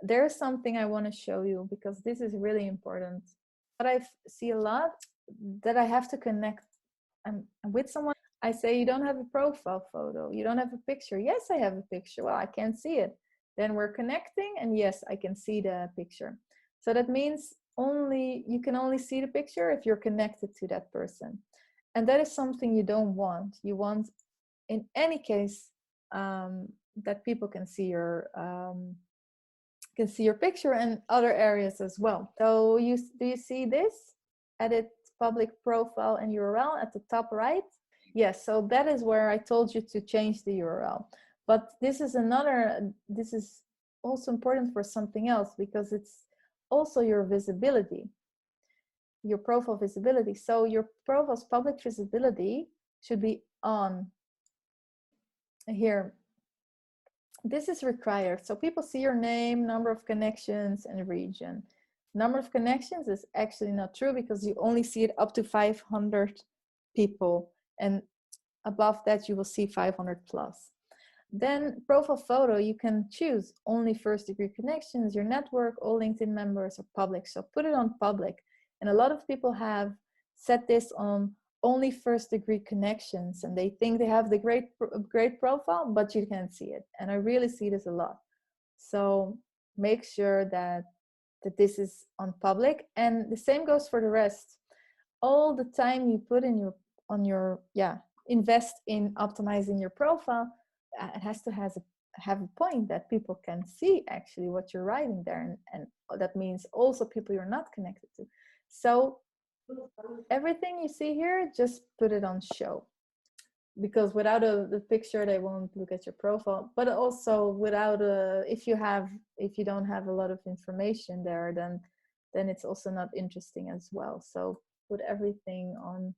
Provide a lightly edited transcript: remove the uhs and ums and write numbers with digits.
there's something I want to show you because this is really important. But I see a lot that I have to connect. I'm with someone. I say, you don't have a profile photo. You don't have a picture. Yes, I have a picture. Well, I can't see it. Then we're connecting, and yes, I can see the picture. So that means you can only see the picture if you're connected to that person. And that is something you don't want. You want, in any case, that people can see your picture and other areas as well. So do you see this? Edit public profile and URL at the top right. Yes, so that is where I told you to change the URL. But this is also important for something else, because it's also your visibility, your profile visibility. So your profile's public visibility should be on here. This is required. So people see your name, number of connections, and region. Number of connections is actually not true, because you only see it up to 500 people. And above that, you will see 500 plus. Then profile photo, you can choose only first degree connections, your network, all LinkedIn members, or public. So put it on public. And a lot of people have set this on only first degree connections, and they think they have the great profile, but you can't see it. And I really see this a lot. So make sure that this is on public, and the same goes for the rest. All the time you put in invest in optimizing your profile, it has to have a point that people can see actually what you're writing there, and that means also people you're not connected to. So everything you see here, just put it on show, because without the picture they won't look at your profile. But also without if you don't have a lot of information there, then it's also not interesting as well. So put everything on.